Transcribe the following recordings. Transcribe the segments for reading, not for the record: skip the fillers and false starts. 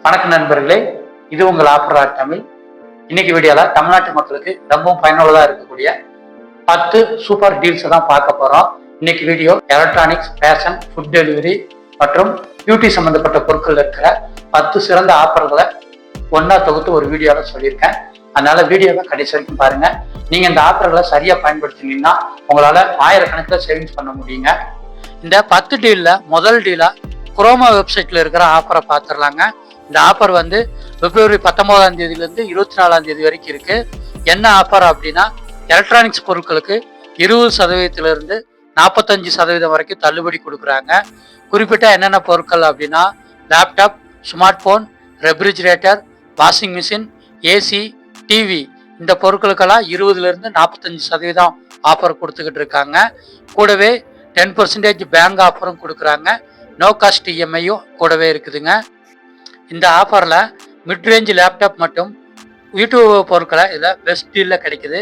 வணக்கம் நண்பர்களே, இது உங்கள் ஆஃபர் தமிழ். இன்னைக்கு வீடியோல தமிழ்நாட்டு மக்களுக்கு ரொம்பவும் பயனுள்ளதா இருக்கக்கூடிய 10 சூப்பர் டீல்ஸ் தான் பார்க்க போறோம். இன்னைக்கு video electronics, fashion, food delivery மற்றும் பியூட்டி சம்பந்தப்பட்ட பொருட்கள் இருக்கிற 10 சிறந்த ஆஃபர்களை ஒன்னா தொகுத்து ஒரு வீடியோல சொல்லியிருக்கேன். அதனால வீடியோவை கடைசி வரைக்கும் பாருங்க. நீங்க இந்த ஆஃபர்களை சரியா பயன்படுத்தினீங்கன்னா உங்களால ஆயிரக்கணக்கில் சேவிங்ஸ் பண்ண முடியுங்க. இந்த 10 டீல்ல முதல் டீலா குரோமா வெப்சைட்ல இருக்கிற ஆஃபரை பார்த்துடலாங்க. இந்த ஆஃபர் வந்து பிப்ரவரி 19ஆம் தேதியிலிருந்து 24ஆம் தேதி வரைக்கும் இருக்கு. என்ன ஆஃபர் அப்படின்னா, எலக்ட்ரானிக்ஸ் பொருட்களுக்கு 20% 45% வரைக்கும் தள்ளுபடி கொடுக்குறாங்க. குறிப்பிட்ட என்னென்ன பொருட்கள் அப்படின்னா, laptop, smart phone, refrigerator, washing machine, AC, TV, இந்த பொருட்களுக்கெல்லாம் 20% 45% ஆஃபர் கொடுத்துக்கிட்டு இருக்காங்க. கூடவே 10% பேங்க் ஆஃபரும் கொடுக்குறாங்க. நோ காஸ்ட் இஎம்ஐயும் கூடவே இருக்குதுங்க. இந்த ஆஃபரில் மிட்ரேஞ்ச் லேப்டாப் மற்றும் யூடியூப் பொருட்களை இதில் பெஸ்ட் டீலில் கிடைக்குது.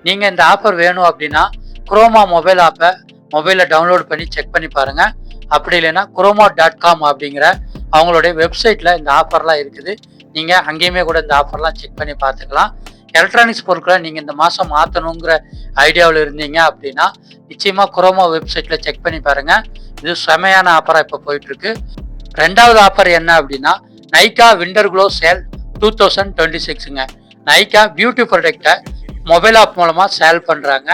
நீங்கள் இந்த ஆஃபர் வேணும் அப்படின்னா குரோமா மொபைல் ஆப்பை மொபைலில் டவுன்லோட் பண்ணி செக் பண்ணி பாருங்கள். அப்படி இல்லைன்னா குரோமா.com அப்படிங்கிற அவங்களுடைய வெப்சைட்டில் இந்த ஆஃபர்லாம் இருக்குது. நீங்கள் அங்கேயுமே கூட இந்த ஆஃபர்லாம் செக் பண்ணி பார்த்துக்கலாம். எலக்ட்ரானிக்ஸ் பொருட்களை நீங்கள் இந்த மாதம் மாற்றணுங்கிற ஐடியாவில் இருந்தீங்க அப்படின்னா நிச்சயமாக குரோமா வெப்சைட்டில் செக் பண்ணி பாருங்கள். இது செமையான ஆஃபராக இப்போ போயிட்டுருக்கு. ரெண்டாவது ஆஃபர் என்ன அப்படின்னா, நைகா விண்டர் க்ளோ சேல் 2026ங்க. நைகா பியூட்டி ப்ராடக்டை மொபைல் ஆப் மூலமாக சேல் பண்ணுறாங்க.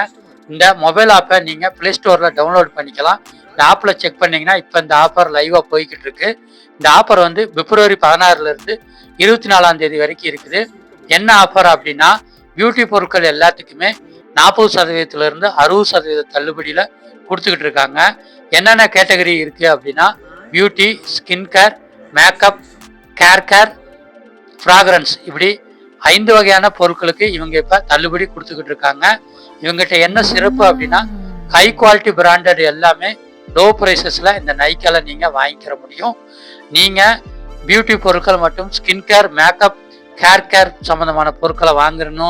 இந்த மொபைல் ஆப்பை நீங்கள் ப்ளே ஸ்டோரில் டவுன்லோட் பண்ணிக்கலாம். இந்த ஆப்பில் செக் பண்ணிங்கன்னா இப்போ இந்த ஆஃபர் லைவாக போய்கிட்டு இருக்கு. இந்த ஆஃபர் வந்து பிப்ரவரி 16லேருந்து 24ஆம் தேதி வரைக்கும் இருக்குது. என்ன ஆஃபர் அப்படின்னா, பியூட்டி பொருட்கள் எல்லாத்துக்குமே 40%லேருந்து 60% தள்ளுபடியில் கொடுத்துக்கிட்டு இருக்காங்க. என்னென்ன கேட்டகரி இருக்குது அப்படின்னா, beauty, skin care, makeup, care, fragrance, இப்படி 5 வகையான பொருட்களுக்கு இவங்க இப்போ தள்ளுபடி கொடுத்துக்கிட்டு இருக்காங்க. இவங்ககிட்ட என்ன சிறப்பு அப்படின்னா, ஹை குவாலிட்டி பிராண்டட் எல்லாமே லோ ப்ரைஸஸில் இந்த நைக்கால நீங்கள் வாங்கிக்கிற முடியும். நீங்கள் பியூட்டி பொருட்கள் மற்றும் ஸ்கின் கேர், மேக்கப், கேர் சம்மந்தமான பொருட்களை வாங்கணும்னு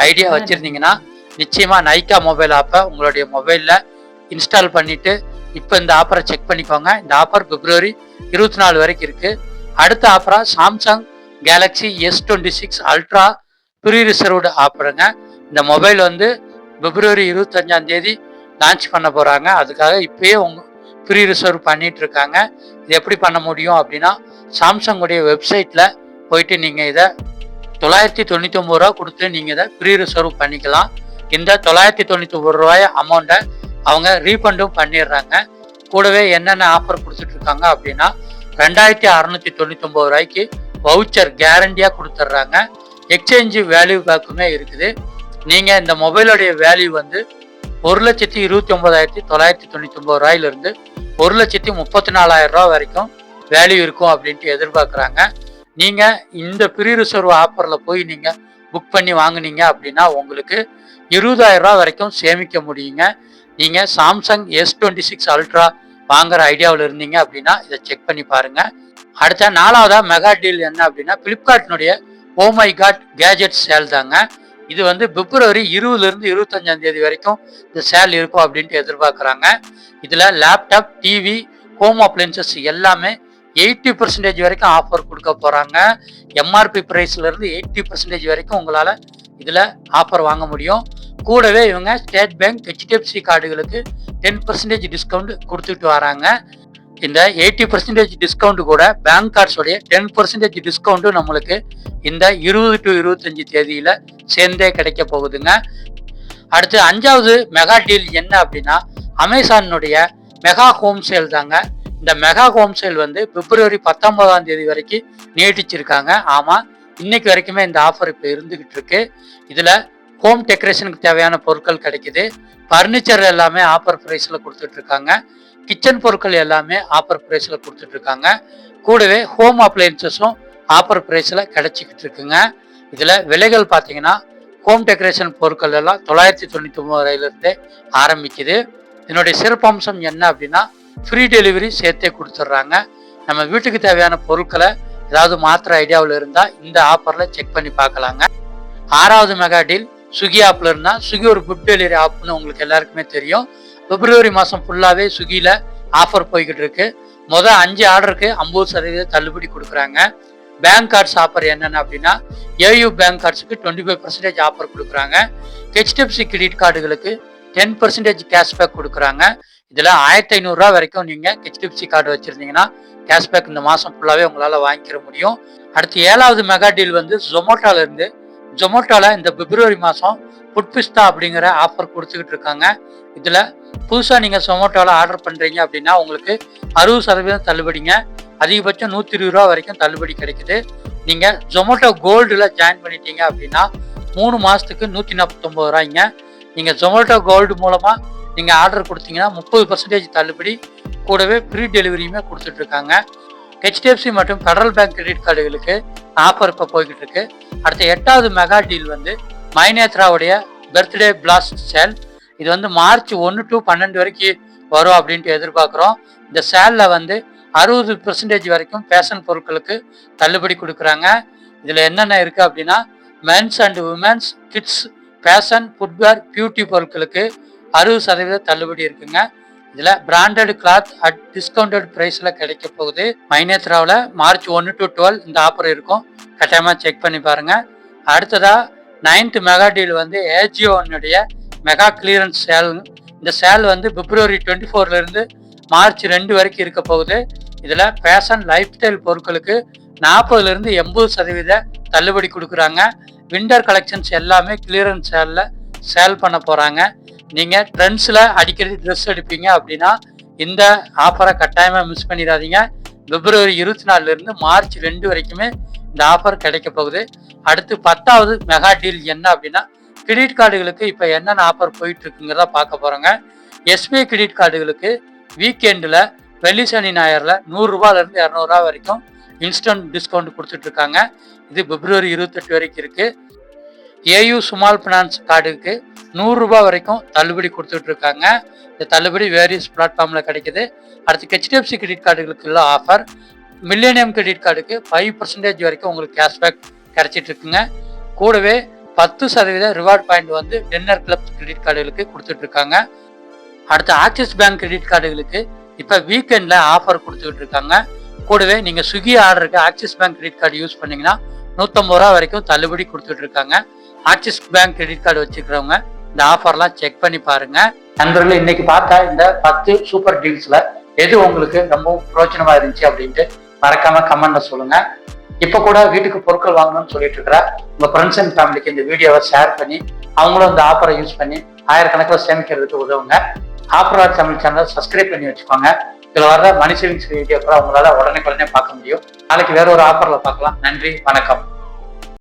ஐடியா வச்சுருந்தீங்கன்னா நிச்சயமாக நைக்கா மொபைல் ஆப்பை உங்களுடைய மொபைலில் இன்ஸ்டால் பண்ணிவிட்டு இப்போ இந்த ஆஃபரை செக் பண்ணிக்கோங்க. இந்த ஆஃபர் பிப்ரவரி 24 வரைக்கும் இருக்குது. அடுத்த ஆஃபராக Samsung Galaxy S26 ultra pre reserved ஆஃபருங்க. இந்த மொபைல் வந்து பிப்ரவரி 25ஆம் தேதி லான்ச் பண்ண போகிறாங்க. அதுக்காக இப்போயே ப்ரீ ரிசர்வ் பண்ணிட்டு இருக்காங்க. இது எப்படி பண்ண முடியும் அப்படின்னா, சாம்சங்குடைய வெப்சைட்டில் போயிட்டு நீங்கள் இதை 999 ரூபா கொடுத்து நீங்கள் இதை ப்ரீ ரிசர்வ் பண்ணிக்கலாம். இந்த 999 ரூபாய் அமௌண்ட்டை அவங்க ரீஃபண்டும் பண்ணிடுறாங்க. கூடவே என்னென்ன ஆஃபர் கொடுத்துட்டு இருக்காங்க அப்படின்னா, 2699 ரூபாய்க்கு வவுச்சர் கேரண்டியாக கொடுத்துட்றாங்க. எக்ஸ்சேஞ்சு வேல்யூ பேக்குமே இருக்குது. நீங்கள் இந்த மொபைலுடைய வேல்யூ வந்து 1,29,999 ரூபாயிலிருந்து 1,34,000 ரூபா வரைக்கும் வேல்யூ இருக்கும் அப்படின்ட்டு எதிர்பார்க்குறாங்க. நீங்கள் இந்த ப்ரீ ரிசர்வ் ஆஃபரில் போய் நீங்கள் புக் பண்ணி வாங்கினீங்க அப்படின்னா உங்களுக்கு 20,000 ரூபா வரைக்கும் சேமிக்க முடியுங்க. நீங்கள் சாம்சங் S26 அல்ட்ரா வாங்குற ஐடியாவில் இருந்தீங்க அப்படின்னா இதை செக் பண்ணி பாருங்கள். அடுத்த 4வது மெகா டீல் என்ன அப்படின்னா, ஃப்ளிப்கார்ட்னுடைய oh my God gadget sale தாங்க. இது வந்து பிப்ரவரி 20லேருந்து 25ஆம் தேதி வரைக்கும் இந்த சேல் இருக்கும் அப்படின்ட்டு எதிர்பார்க்குறாங்க. இதில் லேப்டாப், டிவி, ஹோம் அப்ளைன்சஸ் எல்லாமே 80% வரைக்கும் ஆஃபர் கொடுக்க போகிறாங்க. எம்ஆர்பி ப்ரைஸ்லேருந்து 80% வரைக்கும் உங்களால் இதில் ஆஃபர் வாங்க முடியும். கூடவே இவங்க ஸ்டேட் பேங்க், HDFC கார்டுகளுக்கு 10% டிஸ்கவுண்ட் கொடுத்துட்டு வராங்க. இந்த 80% டிஸ்கவுண்ட் கூட பேங்க் கார்ட்ஸோடைய 10% டிஸ்கவுண்ட்டும் நம்மளுக்கு இந்த 20 to 25 தேதியில் சேர்ந்தே கிடைக்க போகுதுங்க. அடுத்து 5வது மெகா டீல் என்ன அப்படின்னா, அமேசானுடைய மெகா ஹோம் சேல் தாங்க. இந்த மெகா ஹோம் சேல் வந்து பிப்ரவரி 19ஆம் தேதி வரைக்கும் நீட்டிச்சிருக்காங்க. ஆமாம், இன்னைக்கு வரைக்குமே இந்த ஆஃபர் இப்போ இருந்துகிட்டு இருக்கு. இதில் ஹோம் டெக்கரேஷனுக்கு தேவையான பொருட்கள் கிடைக்குது. ஃபர்னிச்சர் எல்லாமே ஆஃபர் ப்ரைஸில் கொடுத்துட்டு இருக்காங்க. கிச்சன் பொருட்கள் எல்லாமே ஆஃபர் ப்ரைஸில் கொடுத்துட்டு இருக்காங்க. கூடவே ஹோம் அப்ளையன்சஸும் ஆஃபர் ப்ரைஸில் கிடைச்சிக்கிட்டு இருக்குங்க. இதில் விலைகள் பார்த்தீங்கன்னா, ஹோம் டெக்கரேஷன் பொருட்கள் எல்லாம் 999 ரூபாயிலிருந்தே ஆரம்பிக்குது. இதனுடைய சிறப்பம்சம் என்ன அப்படின்னா, ஃப்ரீ டெலிவரி சேர்த்தே கொடுத்துட்றாங்க. நம்ம வீட்டுக்கு தேவையான பொருட்களை ஏதாவது மாத்திர ஐடியாவில் இருந்தால் இந்த ஆஃபரில் செக் பண்ணி பார்க்கலாங்க. 6வது மெகா டீல் ஸ்விக்கி ஆப்பில் இருந்தால், ஸ்விக்கி ஒரு ஃபுட் டெலிவரி ஆப்னு உங்களுக்கு எல்லாருக்குமே தெரியும். பிப்ரவரி மாதம் ஃபுல்லாகவே ஸ்விக்கியில் ஆஃபர் போய்கிட்டு இருக்கு. 5 ஆர்டருக்கு 50% தள்ளுபடி கொடுக்குறாங்க. பேங்க் கார்ட்ஸ் ஆஃபர் என்னென்ன அப்படின்னா ஏயு பேங்க் கார்ட்ஸுக்கு 25% ஆஃபர் கொடுக்குறாங்க. ஹெச்டிஎஃப்சி கிரெடிட் கார்டுகளுக்கு 10% கேஷ்பேக் கொடுக்குறாங்க. இதில் 1500 ரூபா வரைக்கும் நீங்கள் ஹெச்டிஎஃப்சி கார்டு வச்சுருந்தீங்கன்னா கேஷ்பேக் இந்த மாதம் ஃபுல்லாகவே உங்களால் வாங்கிக்கிற முடியும். அடுத்து 7வது மெகா டீல் வந்து ஜொமோட்டோலேருந்து. ஜொமோட்டோவில் இந்த பிப்ரவரி மாதம் ஃபுட் பிஸ்தா அப்படிங்கிற ஆஃபர் கொடுத்துக்கிட்டு இருக்காங்க. இதில் புதுசாக நீங்கள் ஜொமோட்டோவில் ஆர்டர் பண்ணுறீங்க அப்படின்னா உங்களுக்கு 60% தள்ளுபடிங்க. அதிகபட்சம் 120 ரூபா வரைக்கும் தள்ளுபடி கிடைக்குது. நீங்கள் ஜொமோட்டோ கோல்டில் ஜாயின் பண்ணிட்டீங்க அப்படின்னா 3 மாதத்துக்கு 149 ரூபாய்ங்க. நீங்கள் ஜொமோட்டோ கோல்டு மூலமாக நீங்கள் ஆர்டர் கொடுத்தீங்கன்னா 30% தள்ளுபடி, கூடவே ஃப்ரீ டெலிவரியுமே கொடுத்துட்ருக்காங்க. ஹெச்டிஎஃப்சி மற்றும் ஃபெடரல் பேங்க் கிரெடிட் கார்டுகளுக்கு ஆஃபர் இப்போ போய்கிட்டு இருக்கு. அடுத்த 8வது மெகா டீல் வந்து மைனேத்ராவுடைய பர்த்டே பிளாஸ்ட் சேல். இது வந்து மார்ச் 1 to 12 வரைக்கும் வரும் அப்படின்ட்டு எதிர்பார்க்குறோம். இந்த சேலில் வந்து 60% வரைக்கும் ஃபேஷன் பொருட்களுக்கு தள்ளுபடி கொடுக்குறாங்க. இதில் என்னென்ன இருக்குது அப்படின்னா men's and women's, kids, fashion, footwear, beauty பொருட்களுக்கு 60% தள்ளுபடி இருக்குங்க. இதில் பிராண்டட் கிளாத் அட் டிஸ்கவுண்டட் ப்ரைஸில் கிடைக்க போகுது. மைனேத்ராவில் மார்ச் 1 to 12 இந்த ஆஃபர் இருக்கும். கட்டாயமாக செக் பண்ணி பாருங்கள். அடுத்ததாக 9th மெகா டீல் வந்து ஏஜியோனுடைய மெகா கிளியரன்ஸ் சேல். இந்த சேல் வந்து பிப்ரவரி 24லேருந்து மார்ச் 2 வரைக்கும் இருக்க போகுது. இதில் ஃபேஷன் லைஃப் ஸ்டைல் பொருட்களுக்கு 40லேருந்து 80% தள்ளுபடி கொடுக்குறாங்க. விண்டர் கலெக்ஷன்ஸ் எல்லாமே கிளியரன்ஸ் சேலில் சேல் பண்ண போகிறாங்க. நீங்கள் ட்ரெண்ட்ஸில் அடிக்கடி ட்ரெஸ் எடுப்பீங்க அப்படின்னா இந்த ஆஃபரை கட்டாயமாக மிஸ் பண்ணிடாதீங்க. பிப்ரவரி 24லேருந்து மார்ச் 2 வரைக்குமே இந்த ஆஃபர் கிடைக்க போகுது. அடுத்து 10வது மெகா டீல் என்ன அப்படின்னா கிரெடிட் கார்டுகளுக்கு இப்போ என்னென்ன ஆஃபர் போயிட்டு இருக்குங்கிறத பார்க்க போகிறோங்க. எஸ்பிஐ கிரெடிட் கார்டுகளுக்கு வீக்கெண்டில் வெள்ளி சனி ஞாயிறில் 100 ரூபாயிலேருந்து 200 ரூபா வரைக்கும் இன்ஸ்டன்ட் டிஸ்கவுண்ட் கொடுத்துட்ருக்காங்க. இது பிப்ரவரி 28 வரைக்கும் இருக்குது. ஏயு ஸ்மால் ஃபினான்ஸ் கார்டுக்கு 100 ரூபா வரைக்கும் தள்ளுபடி கொடுத்துட்ருக்காங்க. இந்த தள்ளுபடி வேரியஸ் பிளாட்ஃபார்மில் கிடைக்குது. அடுத்து ஹெச்டிஎஃப்சி கிரெடிட் கார்டுகளுக்கு உள்ள ஆஃபர் மில்லேனியம் கிரெடிட் கார்டுக்கு 5% வரைக்கும் உங்களுக்கு கேஷ்பேக் கிடைச்சிட்டு இருக்குங்க. கூடவே 10% ரிவார்ட் பாயிண்ட் வந்து டின்னர் கிளப் கிரெடிட் கார்டுகளுக்கு கொடுத்துட்ருக்காங்க. அடுத்து ஆக்சிஸ் பேங்க் கிரெடிட் கார்டுகளுக்கு இப்போ வீக்கெண்டில் ஆஃபர் கொடுத்துக்கிட்டு இருக்காங்க. கூடவே நீங்கள் ஸ்விக்கி ஆர்டருக்கு axis bank credit card use பண்ணிங்கன்னா 150 ரூபா வரைக்கும் தள்ளுபடி கொடுத்துட்ருக்காங்க. ஆக்சிஸ் பேங்க் கிரெடிட் கார்டு வச்சுக்கிறவங்க இந்த ஆஃபர்லாம் செக் பண்ணி பாருங்கள். நண்பர்களே, இன்னைக்கு பார்த்தா இந்த 10 சூப்பர் டீல்ஸில் எது உங்களுக்கு ரொம்பவும் பிரோஜனமாக இருந்துச்சு அப்படின்ட்டு மறக்காம கமெண்ட்ல சொல்லுங்க. இப்போ கூட வீட்டுக்கு பொருட்கள் வாங்கணும்னு சொல்லிட்டு இருக்கிற உங்க ஃப்ரெண்ட்ஸ் அண்ட் ஃபேமிலிக்கு இந்த வீடியோவை ஷேர் பண்ணி அவங்களும் இந்த ஆஃபரை யூஸ் பண்ணி ஆயிரக்கணக்கில் சேமிக்கிறதுக்கு உதவுங்க. ஆஃபர் தமிழ் சேனலை சப்ஸ்கிரைப் பண்ணி வச்சுக்கோங்க. இதில் வர்ற மணி சேவிங்ஸ் வீடியோ கூட உங்களால உடனே பார்க்க முடியும். நாளைக்கு வேற ஒரு ஆஃபர்ல பார்க்கலாம். நன்றி, வணக்கம்.